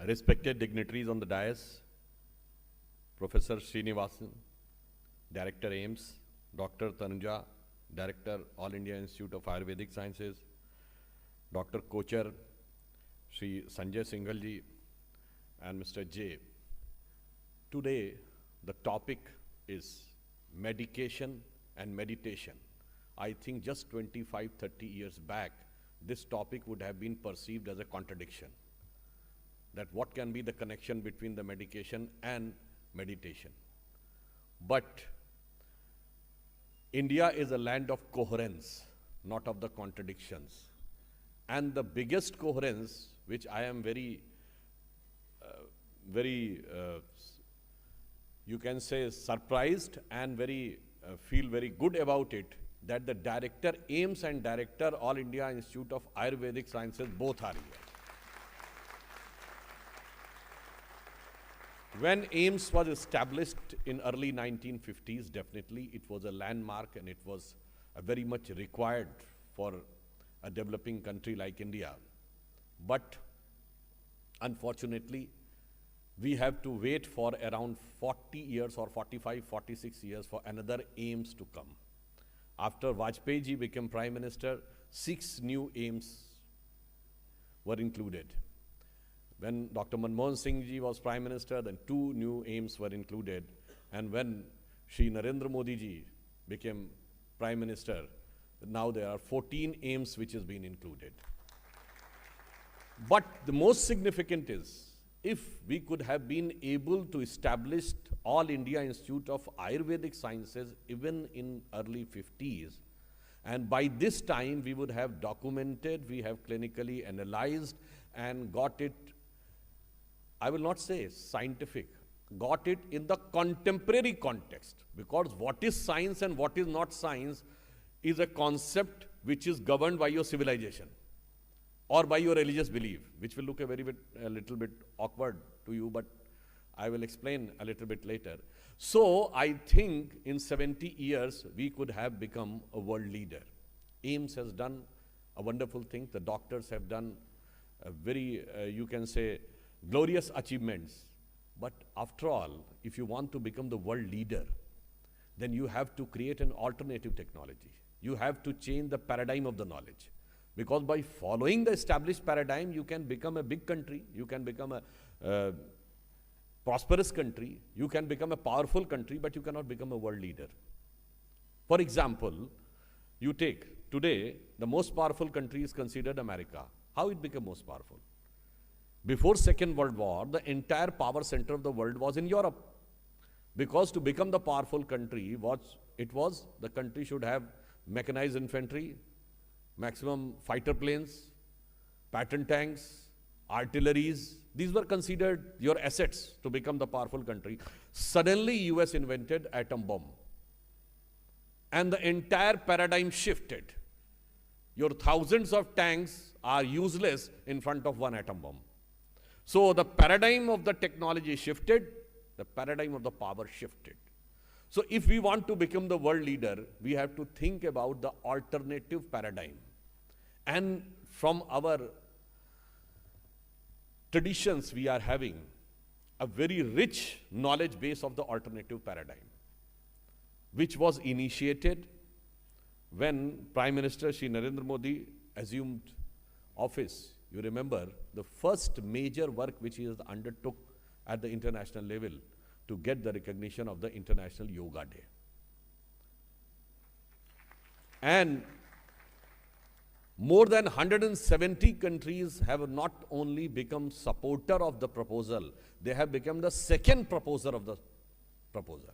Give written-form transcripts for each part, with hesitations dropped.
Respected dignitaries on the dais, Professor Srinivasan, Director AIMS, Dr. Tanuja, Director All India Institute of Ayurvedic Sciences, Dr. Kochar, Sri Sanjay Singhalji, and Mr. J. Today, the topic is medication and meditation. I think just 25, 30 years back, this topic would have been perceived as a contradiction. That what can be the connection between the medication and meditation. But India is a land of coherence, not of the contradictions. And the biggest coherence, which I am you can say surprised and feel very good about it, that the Director AIMS and Director All India Institute of Ayurvedic Sciences both are here. When AIMS was established in early 1950s, definitely it was a landmark and it was very much required for a developing country like India. But unfortunately, we have to wait for around 40 years or 45, 46 years for another AIMS to come. After Vajpayee ji became Prime Minister, 6 new AIMS were included. When Dr. Manmohan Singh ji was Prime Minister, then 2 new AIMS were included. And when Shri Narendra Modi ji became Prime Minister, now there are 14 AIMS which has been included. But the most significant is, if we could have been able to establish All India Institute of Ayurvedic Sciences even in early 50s, and by this time we would have documented, we have clinically analyzed and got it, I will not say scientific, got it in the contemporary context, because what is science and what is not science is a concept which is governed by your civilization or by your religious belief, which will look a little bit awkward to you, but I will explain a little bit later. So I think in 70 years, we could have become a world leader. AIMS has done a wonderful thing. The doctors have done a very, you can say, glorious achievements. But after all, if you want to become the world leader, then you have to create an alternative technology. You have to change the paradigm of the knowledge. Because by following the established paradigm, you can become a big country, you can become a prosperous country, you can become a powerful country, but you cannot become a world leader. For example, you take today, the most powerful country is considered America. How it became most powerful? Before Second World War, the entire power center of the world was in Europe. Because to become the powerful country, the country should have mechanized infantry, maximum fighter planes, Patton tanks, artilleries. These were considered your assets to become the powerful country. Suddenly, US invented atom bomb. And the entire paradigm shifted. Your thousands of tanks are useless in front of one atom bomb. So the paradigm of the technology shifted, the paradigm of the power shifted. So if we want to become the world leader, we have to think about the alternative paradigm. And from our traditions, we are having a very rich knowledge base of the alternative paradigm, which was initiated when Prime Minister Shri Narendra Modi assumed office. You remember the first major work which he has undertook at the international level to get the recognition of the International Yoga Day. And more than 170 countries have not only become supporter of the proposal, they have become the second proposer of the proposal.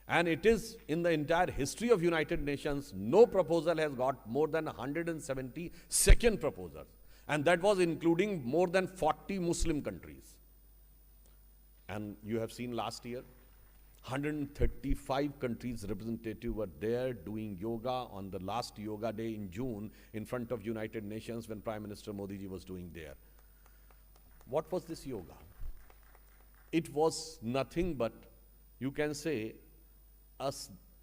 And it is in the entire history of United Nations, no proposal has got more than 170 second proposals. And that was including more than 40 Muslim countries. And you have seen last year, 135 countries representative were there doing yoga on the last Yoga Day in June in front of United Nations when Prime Minister Modi ji was doing there. What was this yoga? It was nothing but, you can say, a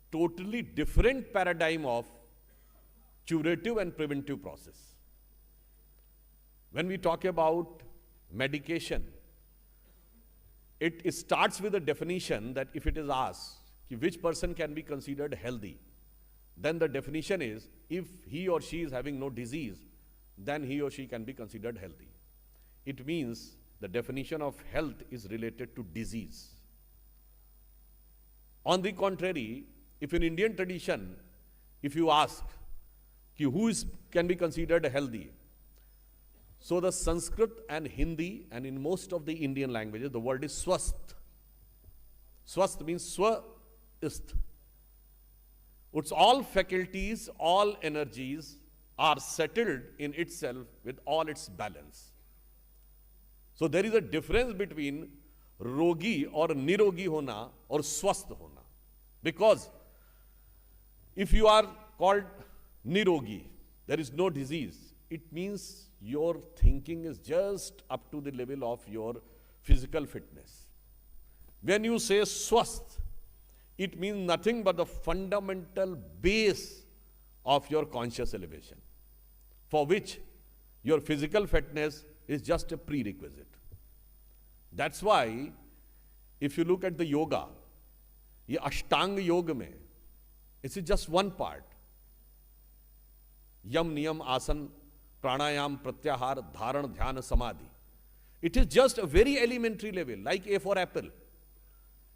totally different paradigm of curative and preventive process. When we talk about medication, it starts with a definition that if it is asked which person can be considered healthy, then the definition is if he or she is having no disease, then he or she can be considered healthy. It means the definition of health is related to disease. On the contrary, if in Indian tradition, if you ask can be considered healthy, so the Sanskrit and Hindi and in most of the Indian languages, the word is swasth. Swasth means swa-ist. Its all faculties, all energies are settled in itself with all its balance. So there is a difference between rogi or nirogi hona or swasth hona. Because if you are called nirogi, there is no disease, it means your thinking is just up to the level of your physical fitness. When you say swasth, it means nothing but the fundamental base of your conscious elevation, for which your physical fitness is just a prerequisite. That's why, if you look at the yoga, ये अष्टांग योग में, this is just one part. Yam, niyam, asan, pranayam, pratyahar, dharan, dhyana, samadhi. It is just a very elementary level, like A for apple.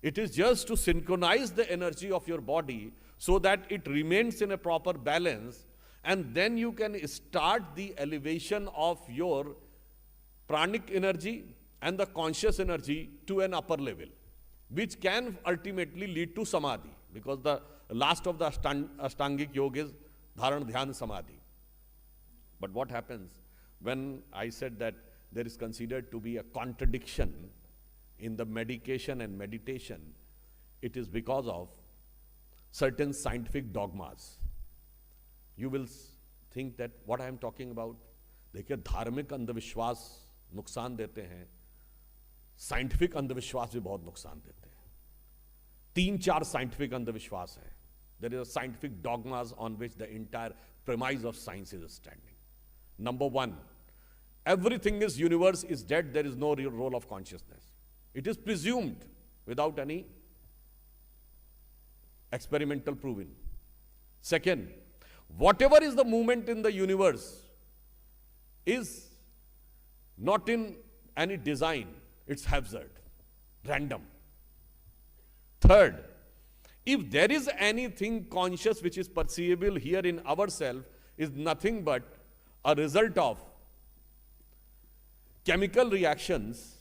It is just to synchronize the energy of your body so that it remains in a proper balance, and then you can start the elevation of your pranic energy and the conscious energy to an upper level, which can ultimately lead to samadhi, because the last of the Ashtangic yoga is dharan, dhyan, samadhi. But what happens when I said that there is considered to be a contradiction in the medication and meditation? It is because of certain scientific dogmas. You will think that what I am talking about, देखिए धार्मिक अंधविश्वास नुकसान देते हैं, scientific अंधविश्वास भी बहुत नुकसान देते हैं. 3-4 साइंटिफिक अंधविश्वास हैं. There is a scientific dogmas on which the entire premise of science is standing. Number one, everything is universe is dead, there is no real role of consciousness. It is presumed without any experimental proving. Second, whatever is the movement in the universe is not in any design, it's hazard, random. Third, if there is anything conscious which is perceivable here in ourselves, is nothing but a result of chemical reactions.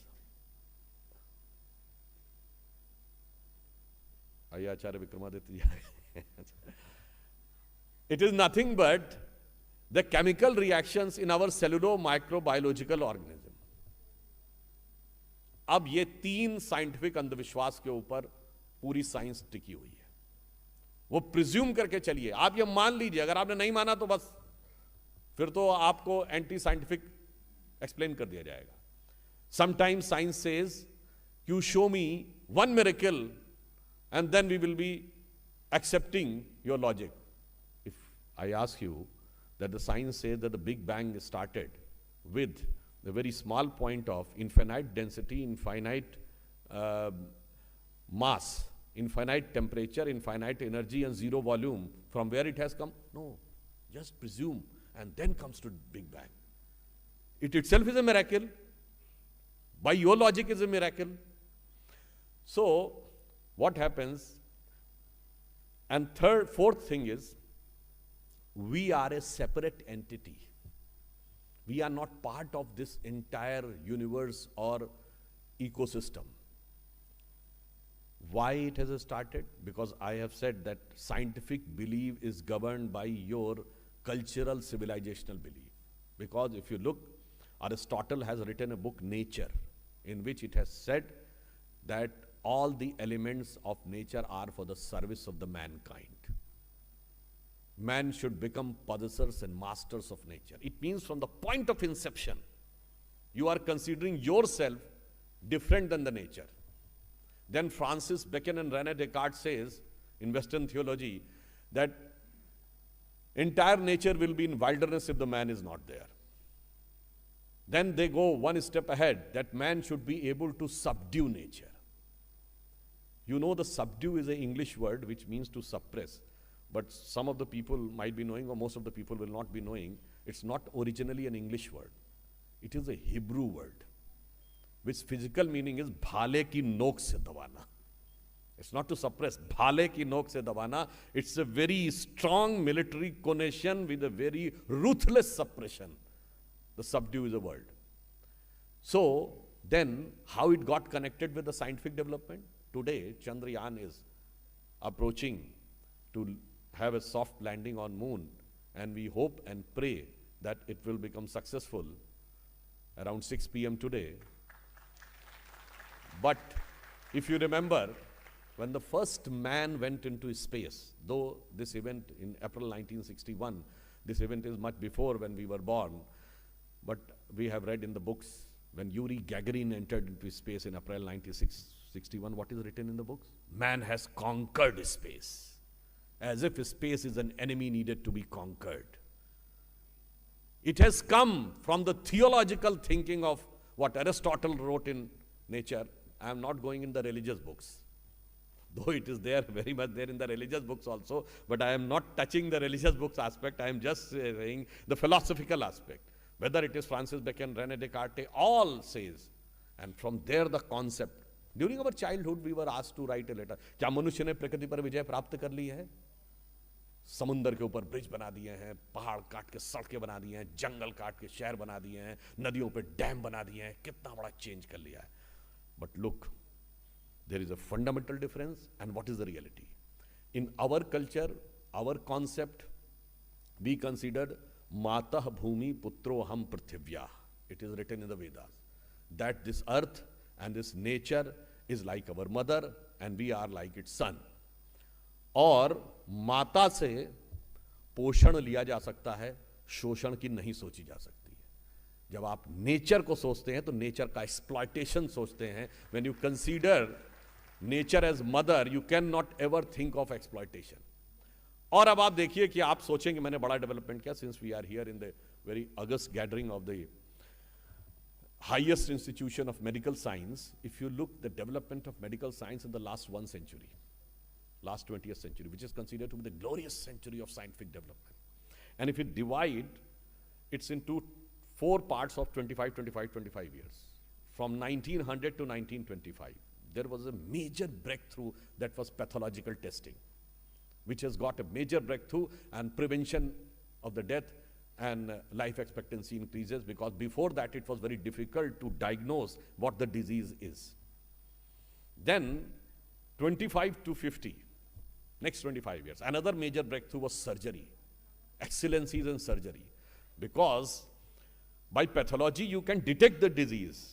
It is nothing but the chemical reactions in our cellular microbiological organism. अब ये 3 scientific अंधविश्वास के ऊपर पूरी science टिकी हुई है. वो प्रिज्यूम करके चलिए, आप ये मान लीजिए. अगर आपने नहीं माना तो बस फिर तो आपको एंटी साइंटिफिक एक्सप्लेन कर दिया जाएगा. Sometimes science says you show me one miracle and then we will be accepting your logic. If I ask you that the science says that the Big Bang started with a very small point of infinite density, infinite mass, infinite temperature, infinite energy and zero volume, from where it has come? No, just presume, and then comes to Big Bang. It itself is a miracle. By your logic is a miracle. So, what happens? And fourth thing is, we are a separate entity. We are not part of this entire universe or ecosystem. Why it has started? Because I have said that scientific belief is governed by your cultural civilizational belief. Because if you look, Aristotle has written a book, Nature, in which it has said that all the elements of nature are for the service of the mankind. Man should become possessors and masters of nature. It means from the point of inception, you are considering yourself different than the nature. Then Francis Bacon and René Descartes says in Western theology that entire nature will be in wilderness if the man is not there. Then they go one step ahead, that man should be able to subdue nature. You know, the subdue is an English word which means to suppress. But some of the people might be knowing, or most of the people will not be knowing, it's not originally an English word. It is a Hebrew word, which physical meaning is bhale ki nok se dabana. It's not to suppress. Bhale ki nok se dabana. It's a very strong military connotation with a very ruthless suppression. The subdue is a word. So, then how it got connected with the scientific development? Today, Chandrayaan is approaching to have a soft landing on moon, and we hope and pray that it will become successful around 6 p.m. today. But if you remember, when the first man went into space, though this event in April 1961, this event is much before when we were born, but we have read in the books, when Yuri Gagarin entered into space in April 1961, what is written in the books? Man has conquered space. As if space is an enemy needed to be conquered. It has come from the theological thinking of what Aristotle wrote in Nature. I am not going in the religious books, though it is there, very much there in the religious books also, but I am not touching the religious books aspect. I am just saying the philosophical aspect. Whether it is Francis Bacon, René Descartes, all says, and from there the concept. During our childhood, we were asked to write a letter. क्या मनुष्य ने प्रकृति पर विजय प्राप्त कर ली है? समुंदर के ऊपर ब्रिज बना दिए हैं, पहाड़ काट के सड़कें बना दिए हैं, जंगल काट के शहर बना दिए हैं, नदियों पे डैम बना दिए हैं, कितना बड़ा चेंज कर लिया है. But look, there is a fundamental difference, and what is the reality? In our culture, our concept, we considered Matah Bhumi Putro Ham Prithivya. It is written in the Vedas that this earth and this nature is like our mother and we are like its son. और माता से पोषण लिया जा सकता है, शोषण की नहीं सोची जा सकती है. जब आप नेचर को सोचते हैं तो नेचर का एक्सप्लॉयटेशन सोचते हैं. When you consider nature as mother, you can not ever think of exploitation. और अब आप देखिए कि आप सोचेंगे मैंने बड़ा डेवलपमेंट किया. Since we are here in the very august gathering of the highest institution of medical science, if you look the development of medical science in the last 1 century, last 20th century, which is considered to be the glorious century of scientific development. And if you divide, it's into 4 parts of 25 years. From 1900 to 1925, there was a major breakthrough that was pathological testing, which has got a major breakthrough, and prevention of the death and life expectancy increases, because before that it was very difficult to diagnose what the disease is. Then 25 to 50, next 25 years, another major breakthrough was surgery, excellencies in surgery, because by pathology you can detect the disease,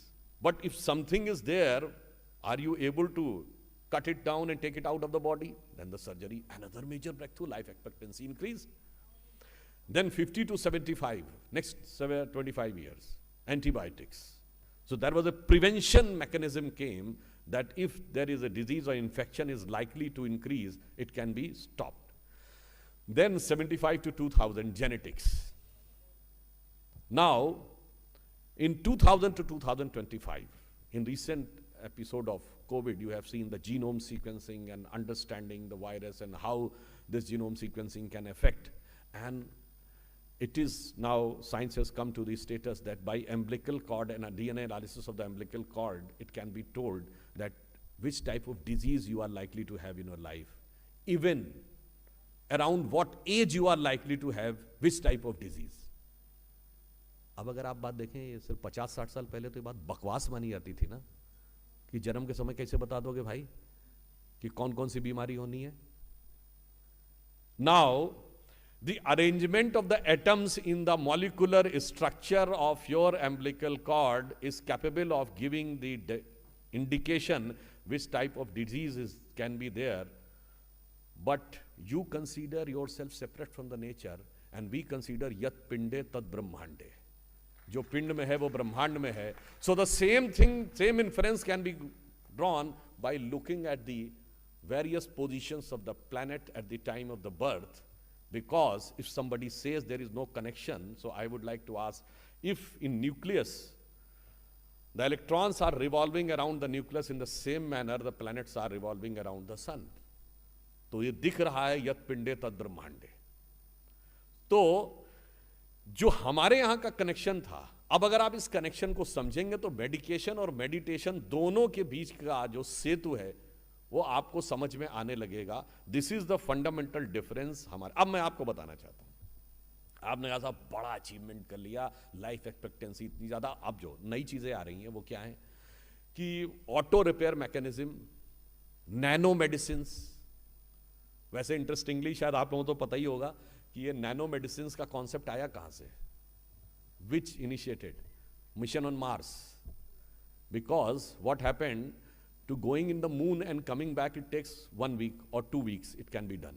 but if something is there, are you able to cut it down and take it out of the body? Then the surgery, another major breakthrough, life expectancy increase. Then 50 to 75, next 25 years, antibiotics. So there was a prevention mechanism came that if there is a disease or infection is likely to increase, it can be stopped. Then 75 to 2000, genetics. Now, in 2000 to 2025, in recent episode of COVID, you have seen the genome sequencing and understanding the virus and how this genome sequencing can affect. And it is now, science has come to the status that by umbilical cord and a DNA analysis of the umbilical cord, it can be told that which type of disease you are likely to have in your life. Even around what age you are likely to have which type of disease. अब अगर आप बात देखें, ये सिर्फ 50-60 साल पहले तो ये बात बकवास मानी जाती थी ना, कि जन्म के समय कैसे बता दोगे भाई कि कौन कौन सी बीमारी होनी है. Now, the arrangement of the atoms in the molecular structure of your umbilical cord is capable of giving the indication which type of diseases can be there. But you consider yourself separate from the nature, and we consider yat pinde tad brahmande. जो पिंड में है वो ब्रह्मांड में है. So the same thing, same inference can be drawn by looking at the various positions of the planet at the time of the birth. Because if somebody says there is no connection, so I would like to ask, if in nucleus The electrons are revolving around the nucleus in the same manner the planets are revolving around the sun. तो ये दिख रहा है यत पिंडे तद ब्रह्मांडे। तो जो हमारे यहां का कनेक्शन था, अब अगर आप इस कनेक्शन को समझेंगे तो मेडिकेशन और मेडिटेशन दोनों के बीच का जो सेतु है वो आपको समझ में आने लगेगा। This is the fundamental difference हमारे। अब मैं आपको बताना चाहता हूं, आपने कहा साहब बड़ा अचीवमेंट कर लिया, लाइफ एक्सपेक्टेंसी इतनी ज्यादा। अब जो नई चीजें आ रही हैं वो क्या है कि auto repair mechanism, nano medicine. वैसे इंटरेस्टिंगली शायद आप लोगों को तो पता ही होगा कि ये नैनो मेडिसिन का कॉन्सेप्ट आया कहां से, which initiated mission on Mars, because what happened to going in the moon and coming back, it takes 1 week or 2 weeks, it can be done.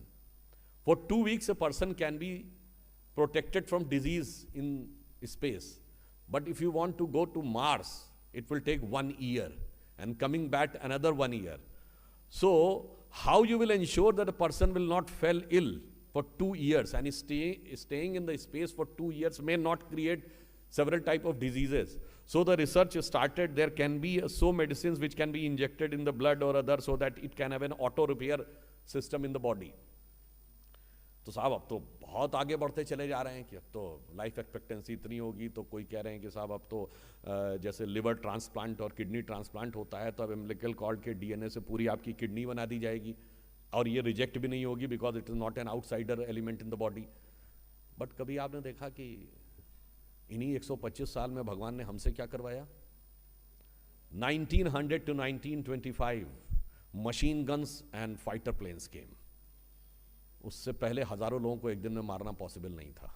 For 2 weeks, a person can be protected from disease in space. But if you want to go to Mars, it will take 1 year, and coming back another 1 year. So, how you will ensure that a person will not fall ill for 2 years and staying in the space for 2 years may not create several type of diseases. So the research started. There can be so medicines which can be injected in the blood or other so that it can have an auto repair system in the body. तो साहब अब तो बहुत आगे बढ़ते चले जा रहे हैं कि अब तो लाइफ एक्सपेक्टेंसी इतनी होगी, तो कोई कह रहे हैं कि साहब अब तो जैसे लिवर ट्रांसप्लांट और किडनी ट्रांसप्लांट होता है तो अब अम्बिलिकल कॉर्ड के डीएनए से पूरी आपकी किडनी बना दी जाएगी और ये रिजेक्ट भी नहीं होगी because it is not an outsider element in the body. But कभी आपने देखा कि इन्हीं 125 साल में भगवान ने हमसे क्या करवाया? 1900 to 1925 machine guns and fighter planes came. उससे पहले हजारों लोगों को एक दिन में मारना पॉसिबल नहीं था।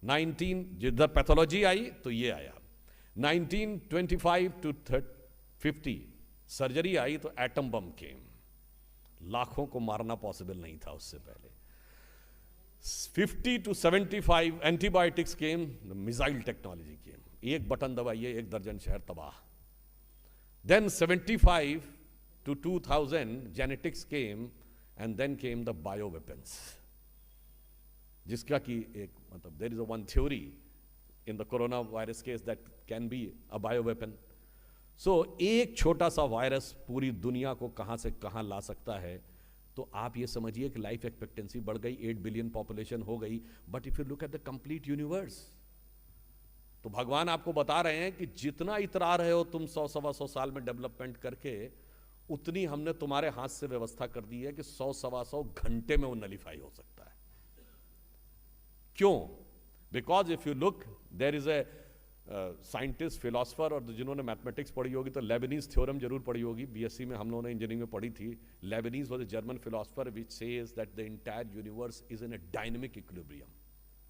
19 जिधर पैथोलॉजी आई तो ये आया। 1925 to 50 सर्जरी आई तो एटम बम केम। लाखों को मारना पॉसिबल नहीं था उससे पहले। 50 to 75 antibiotics came, missile technology came. एक बटन दबाइए 1 दर्जन शहर तबाह। Then 75 to 2000 genetics came and then came the bio weapons, जिसका कि एक मतलब there is a one theory in the corona virus case that can be a bio weapon. So एक छोटा सा वायरस पूरी दुनिया को कहां से कहां ला सकता है। तो आप ये समझिए कि लाइफ एक्सपेक्टेंसी बढ़ गई, 8 बिलियन पॉपुलेशन हो गई। But if you look at the complete universe, तो भगवान आपको बता रहे हैं कि जितना इतरा रहे हो तुम 100-125 साल में डेवलपमेंट करके, उतनी हमने तुम्हारे हाथ से व्यवस्था कर दी है कि 100-125 घंटे में वो नलीफाई हो सकता है। क्यों? Because if you look, there is a scientist, philosopher, और जिन्होंने मैथमेटिक्स पढ़ी होगी तो लेबनीज थ्योरम जरूर पढ़ी होगी। बीएससी में हम लोगों ने इंजीनियरिंग में पढ़ी थी। Lebanese was a German philosopher which says that the entire universe is in a dynamic equilibrium,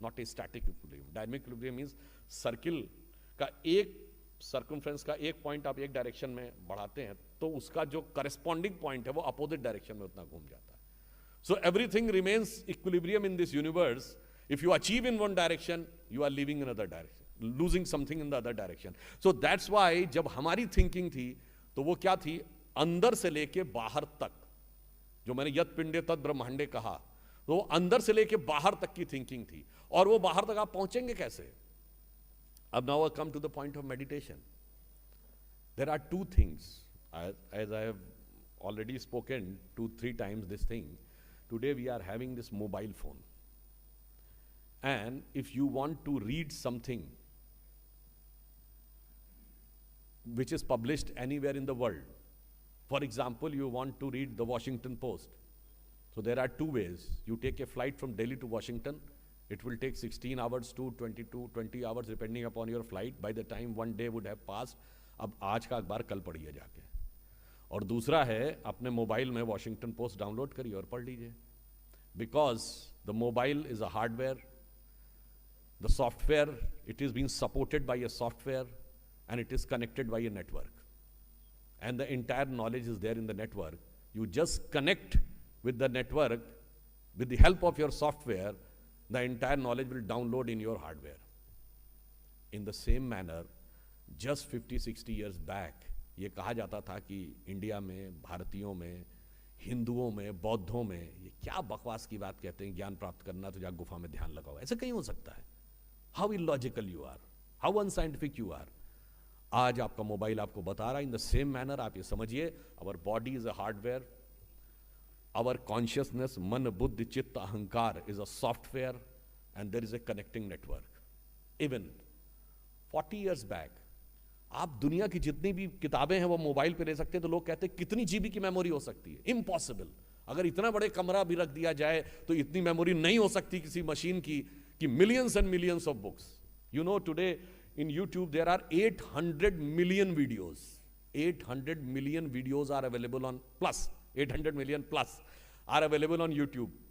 not a static equilibrium. Dynamic equilibrium means circle का एक सर्कमफ्रेंस का एक पॉइंट आप एक डायरेक्शन में बढ़ाते हैं तो उसका जो करस्पॉन्डिंग पॉइंट है वो अपोजिट डायरेक्शन में उतना घूम जाता है। So everything remains equilibrium in this universe. If you achieve in one direction, you are living in other direction, losing something in the other direction. So that's why जब हमारी thinking थी तो वो क्या थी, अंदर से लेके बाहर तक, जो मैंने यत पिंडे तद ब्रह्मांडे कहा, तो वो अंदर से लेके बाहर तक की थिंकिंग थी। और वो बाहर तक आप पहुंचेंगे कैसे? अब now I come to the point of meditation. There are 2 things, as I have already spoken 2-3 times this thing. Today we are having this mobile phone, and if you want to read something which is published anywhere in the world, for example, you want to read the Washington Post, so there are 2 ways. You take a flight from Delhi to Washington, it will take 16 hours to 20 hours depending upon your flight. By the time 1 day would have passed, अब आज का अखबार कल पढ़िए जाके। और दूसरा है अपने मोबाइल में वॉशिंगटन पोस्ट डाउनलोड करिए और पढ़ लीजिए, because the mobile is a hardware, the software, it is being supported by a software, and it is connected by a network, and the entire knowledge is there in the network. You just connect with the network with the help of your software, the entire knowledge will download in your hardware. In the same manner, just 50-60 years back, ये कहा जाता था कि India में, भारतीयों में, हिंदुओं में, बौद्धों में, ये क्या बकवास की बात कहते हैं, ज्ञान प्राप्त करना तो जा गुफा में ध्यान लगाओ। ऐसा कहीं हो सकता है? How illogical you are, how unscientific you are. आज आपका मोबाइल आपको बता रहा है। इन द सेम मैनर आप ये समझिए, our body is a hardware, our consciousness, मन बुद्धि चित्त अहंकार is a software, and there is a connecting network. Even 40 years back आप दुनिया की जितनी भी किताबें हैं वो मोबाइल पे ले सकते हैं, तो लोग कहते हैं कितनी जीबी की मेमोरी हो सकती है? इम्पॉसिबल। अगर इतना बड़े कमरा भी रख दिया जाए तो इतनी मेमोरी नहीं हो सकती किसी मशीन की कि millions and millions of books. You know today in YouTube there are 800 million videos. 800 million videos are available on plus 800 million plus are available on YouTube.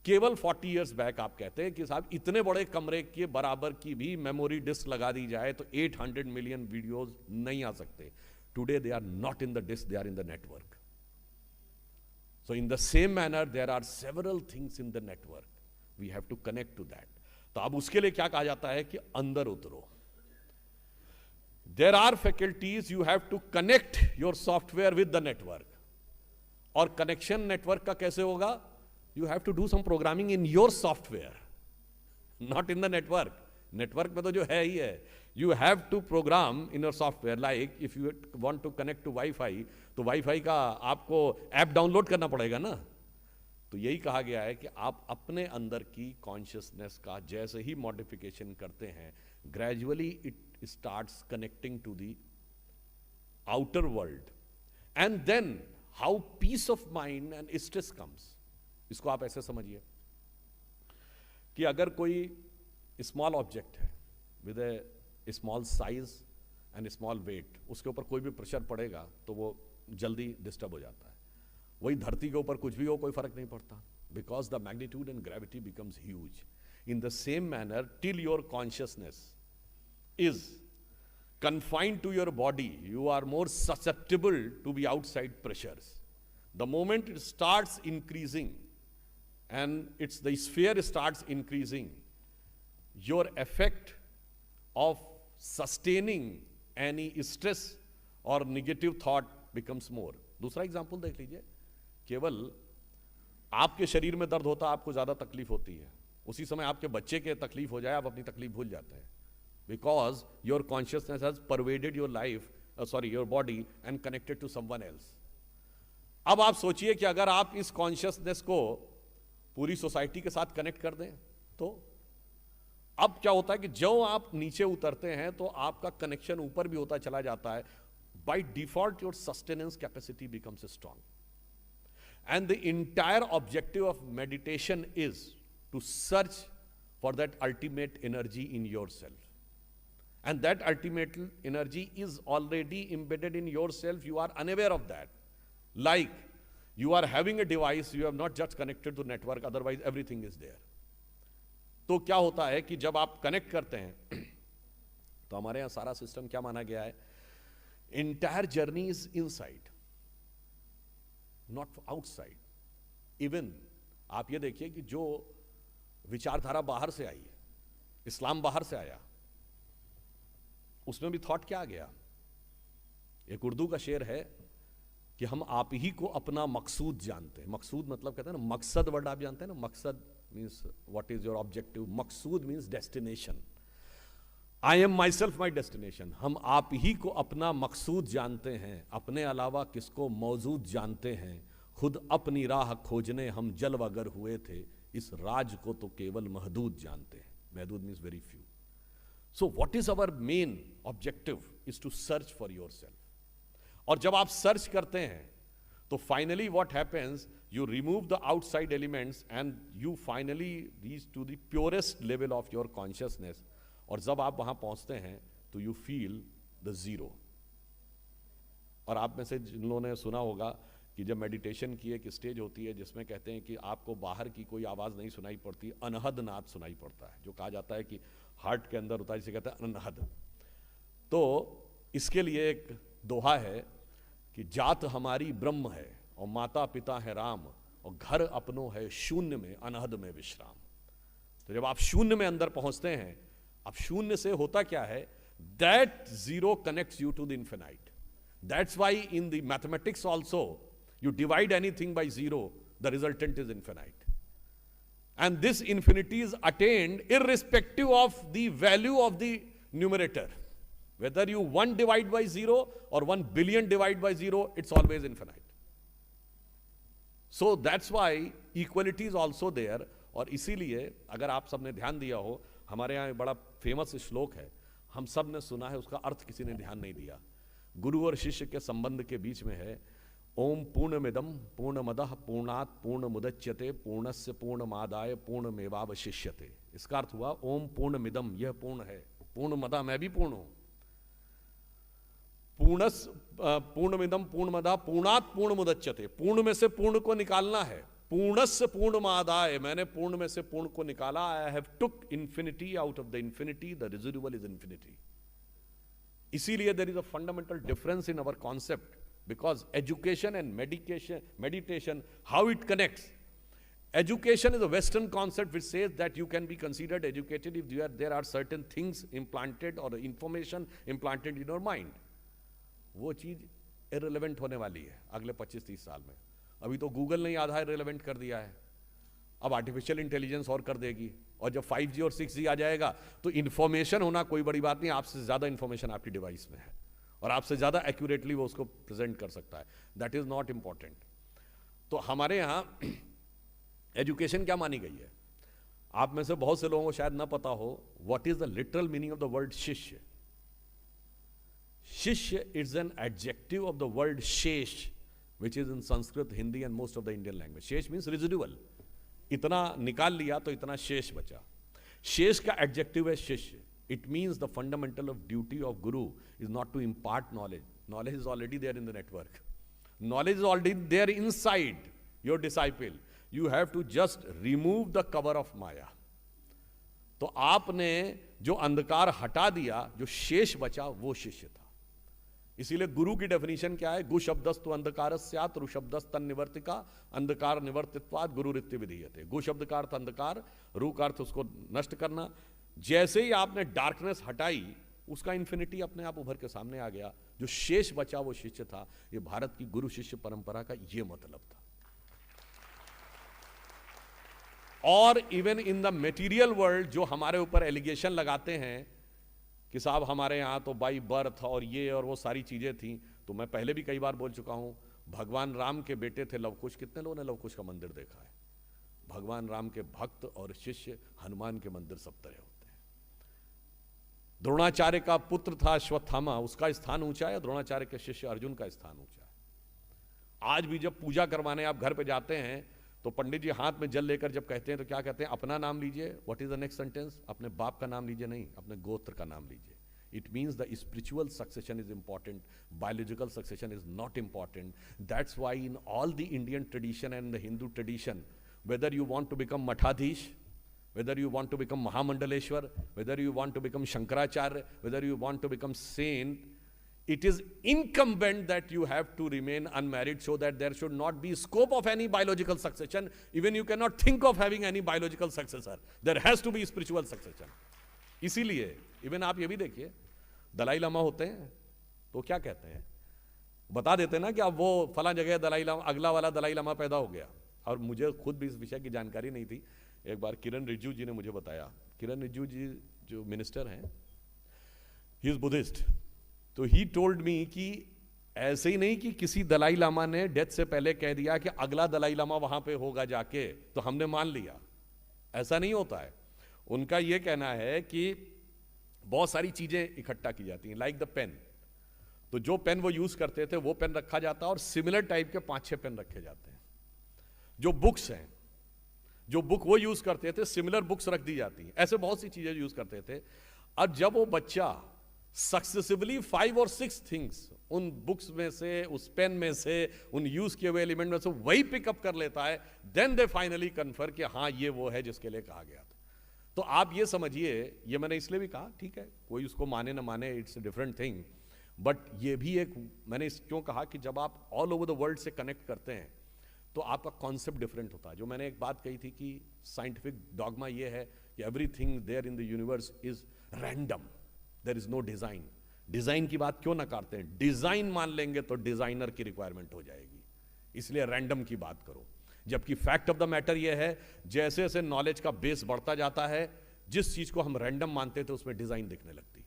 केवल 40 years बैक आप कहते हैं कि साहब इतने बड़े कमरे के बराबर की भी मेमोरी डिस्क लगा दी जाए तो 800 million वीडियोस नहीं आ सकते। Today they are not in the disk, they are in the network. So in the same manner, there are several things in the network. We have to connect to that. तो अब उसके लिए क्या कहा जाता है कि अंदर उतरो। There are faculties you have to connect your software with the network. और कनेक्शन नेटवर्क का कैसे होगा? You have to do some programming in your software, not in the network. Network में तो जो है ही है। You have to program in your software, like if you want to connect to Wi-Fi, तो Wi-Fi का आपको ऐप डाउनलोड करना पड़ेगा ना। तो यही कहा गया है कि आप अपने अंदर की कॉन्शियसनेस का जैसे ही मॉडिफिकेशन करते हैं, gradually it starts connecting to the outer world, and then how peace of mind and stress comes. इसको आप ऐसे समझिए कि अगर कोई स्मॉल ऑब्जेक्ट है with a small size and small weight, उसके ऊपर कोई भी प्रेशर पड़ेगा तो वो जल्दी डिस्टर्ब हो जाता है। वही धरती के ऊपर कुछ भी हो, कोई फर्क नहीं पड़ता, because the magnitude and gravity becomes huge. In the same manner, till your consciousness is confined to your body, you are more susceptible to be outside pressures. The moment it starts increasing and the sphere starts increasing, your effect of sustaining any stress or negative thought becomes more. दूसरा example देख लीजिए, केवल आपके शरीर में दर्द होता, आपको ज्यादा तकलीफ होती है, उसी समय आपके बच्चे के तकलीफ हो जाए, आप अपनी तकलीफ भूल जाते हैं, because your consciousness has pervaded your life, your body and connected to someone else. अब आप सोचिए कि अगर आप इस कॉन्शियसनेस को पूरी सोसाइटी के साथ कनेक्ट कर दें, तो अब क्या होता है कि जो आप नीचे उतरते हैं तो आपका कनेक्शन ऊपर भी होता चला जाता है। By default, your sustenance capacity becomes strong. And the entire objective of meditation is to search for that ultimate energy in yourself. And that ultimate energy is already embedded in yourself. You are unaware of that. Like you are having a device, you have not just connected to network, otherwise everything is there. तो क्या होता है कि जब आप connect करते हैं तो हमारे यहां सारा सिस्टम क्या माना गया है? Entire journey is inside, not outside. Even आप ये देखिए कि जो विचारधारा बाहर से आई है, इस्लाम बाहर से आया, उसमें भी थॉट क्या आ गया? एक उर्दू का शेर है कि हम आप ही को अपना मकसूद जानते हैं। मकसूद मतलब कहते हैं ना, मकसद वर्ड आप जानते हैं ना, मकसद means what is your objective, Maqsood means destination. I am my self my destination. हम आप ही को अपना मकसूद जानते हैं, अपने अलावा किसको मौजूद जानते हैं, खुद अपनी राह खोजने हम जलवागर हुए थे, इस राज को तो केवल महदूद जानते हैं। महदूद means very few. So what is our main objective is to search for yourself. और जब आप सर्च करते हैं तो finally what happens, you remove the outside elements and you finally reach to the purest level of your consciousness. और जब आप वहां पहुंचते हैं तो you feel the zero. और आप में से जिन लोगों ने सुना होगा कि जब मेडिटेशन की एक स्टेज होती है जिसमें कहते हैं कि आपको बाहर की कोई आवाज़ नहीं सुनाई पड़ती, अनहद नाद सुनाई पड़ता है, जो कहा जाता है कि हार्ट के अंदर होता है, जिसे कहते हैं अनहद। तो इसके लिए एक दोहा है कि जात हमारी ब्रह्म है और माता पिता है राम, और घर अपनों है शून्य में अनहद में विश्राम। तो जब आप शून्य में अंदर पहुंचते हैं, अब शून्य से होता क्या है? That zero connects you to the infinite. That's why in the mathematics also you divide anything by zero, the resultant is infinite. And this infinity is attained irrespective of the value of the numerator. Whether you 1 divide by 0 or 1 billion divide by 0, it's always infinite. So that's why equality is also there. और इसीलिए अगर आप सबने ध्यान दिया हो, हमारे यहाँ बड़ा फेमस श्लोक है, हम सब ने सुना है, उसका अर्थ किसी ने ध्यान नहीं दिया। गुरु और शिष्य के संबंध के बीच में है, ओम पूर्णमिदं पूर्णमदः पूर्णात् पूर्णमुदच्यते पूर्णस्य पूर्णमादाय पूर्णमेवावशिष्यते। इसका अर्थ हुआ ओम पूर्णमिदं, यह पूर्ण है, पूर्णमदः, मैं भी पूर्ण हूं, पूर्णमिदं पूर्णमदः पूर्णात् पूर्णमुदच्यते, पूर्ण में से पूर्ण को निकालना है, पूर्णस्य पूर्णमादाय, मैंने पूर्ण में से पूर्ण को निकाला, I have took infinity out of the infinity, the residual is infinity. इसीलिए there is a fundamental difference in our concept, because education and meditation, how it connects. Education is a Western concept which says that you can be considered educated if there are certain things implanted or information implanted in your mind. वो चीज irrelevant होने वाली है अगले 25-30 साल में। अभी तो गूगल ने आधा irrelevant कर दिया है, अब आर्टिफिशियल इंटेलिजेंस और कर देगी, और जब 5G और 6G आ जाएगा तो इंफॉर्मेशन होना कोई बड़ी बात नहीं, आपसे ज्यादा इंफॉर्मेशन आपकी डिवाइस में है और आपसे ज्यादा एक्यूरेटली वो उसको प्रेजेंट कर सकता है। That is not important. तो हमारे यहाँ एजुकेशन क्या मानी गई है? आप में से बहुत से लोगों को शायद ना पता हो what is the literal meaning of the word shishya. Shishya is an adjective of the word shesh, which is in Sanskrit, Hindi and most of the Indian language. Shesh means residual, इतना निकाल लिया तो इतना शेष बचा। शेष का एडजेक्टिव है शिष्य। It means the fundamental of duty of Guru is not to impart knowledge. Knowledge is already there in the network. Knowledge is already there inside your disciple. You have to just remove the cover of Maya. तो आपने जो अंधकार हटा दिया, जो शेष बचा वो शिष्य था। इसीलिए गुरु की डेफिनेशन क्या है? गु शब्दस्तु अंधकारस्यात् रु शब्दस्तन निवर्तिका अंधकार निवर्तित्वात् गुरुरित्य विधीयते। गु शब्द का अर्थ अंधकार, रु का अर्थ उसको नष्ट करना। जैसे ही आपने डार्कनेस हटाई, उसका इन्फिनिटी अपने आप उभर के सामने आ गया। जो शेष बचा वो शिष्य था। ये भारत की गुरु शिष्य परंपरा का ये मतलब था। और even in the material world जो हमारे ऊपर एलिगेशन लगाते हैं कि साहब हमारे यहां तो बाई बर्थ और ये और वो सारी चीजें थी, तो मैं पहले भी कई बार बोल चुका हूं, भगवान राम के बेटे थे लवकुश। कितने लोगों ने लवकुश का मंदिर देखा है? भगवान राम के भक्त और शिष्य हनुमान के मंदिर सब तरह होते हैं। द्रोणाचार्य का पुत्र था अश्वत्थामा, उसका स्थान ऊंचा है। द्रोणाचार्य के शिष्य अर्जुन का स्थान ऊंचा है। आज भी जब पूजा करवाने आप घर पे जाते हैं तो पंडित जी हाथ में जल लेकर जब कहते हैं तो क्या कहते हैं? अपना नाम लीजिए। What is the next sentence? अपने बाप का नाम लीजिए नहीं, अपने गोत्र का नाम लीजिए। It means the spiritual succession is important, biological succession is not important. That's why in all the Indian tradition and the Hindu tradition, whether you want to become Mathadhish, whether you want to become Mahamandaleshwar, whether you want to become Shankaracharya, whether you want to become saint, it is incumbent that you have to remain unmarried so that there should not be scope of any biological succession. Even you cannot think of having any biological successor. There has to be spiritual succession. इसीलिए even आप ये भी देखिए, दलाई लामा होते हैं तो क्या कहते हैं? बता देते ना कि अब वो फला जगह दलाई लामा, अगला वाला दलाई लामा पैदा हो गया। और मुझे खुद भी इस विषय की जानकारी नहीं थी। एक बार किरण रिजिजू जी ने मुझे बताया। किरण रिजिजू जी जो मिनिस्टर हैं, ही इज बुद्धिस्ट, तो ही टोल्ड मी कि ऐसे ही नहीं कि किसी दलाई लामा ने डेथ से पहले कह दिया कि अगला दलाई लामा वहां पे होगा जाके तो हमने मान लिया। ऐसा नहीं होता है। उनका यह कहना है कि बहुत सारी चीजें इकट्ठा की जाती हैं, लाइक द पेन। तो जो पेन वो यूज करते थे वो पेन रखा जाता है और सिमिलर टाइप के 5-6 पेन रखे जाते हैं। जो बुक्स हैं, जो बुक वो यूज करते थे, सिमिलर बुक्स रख दी जाती हैं। ऐसे बहुत सी चीजें यूज करते थे। अब जब वो बच्चा सक्सेसिवली 5 और 6 थिंग्स उन बुक्स में से, उस पेन में से, उन यूज किए हुए एलिमेंट में से वही पिकअप कर लेता है, देन दे फाइनली कन्फर्म कि हाँ ये वो है जिसके लिए कहा गया था। तो आप ये समझिए, ये मैंने इसलिए भी कहा, ठीक है कोई उसको माने ना माने, it's a different thing, but ये भी एक, मैंने क्यों कहा कि जब आप ऑल ओवर द वर्ल्ड से कनेक्ट करते हैं तो आपका कॉन्सेप्ट डिफरेंट होता है। जो मैंने एक बात कही थी कि साइंटिफिक डॉगमा ये है कि everything there in the universe is random, there is no design. Design की बात क्यों ना करते हैं? डिजाइन मान लेंगे तो डिजाइनर की रिक्वायरमेंट हो जाएगी, इसलिए रैंडम की बात करो। जबकि फैक्ट ऑफ द मैटर यह है, जैसे जैसे नॉलेज का बेस बढ़ता जाता है, जिस चीज को हम रैंडम मानते थे उसमें डिजाइन दिखने लगती है।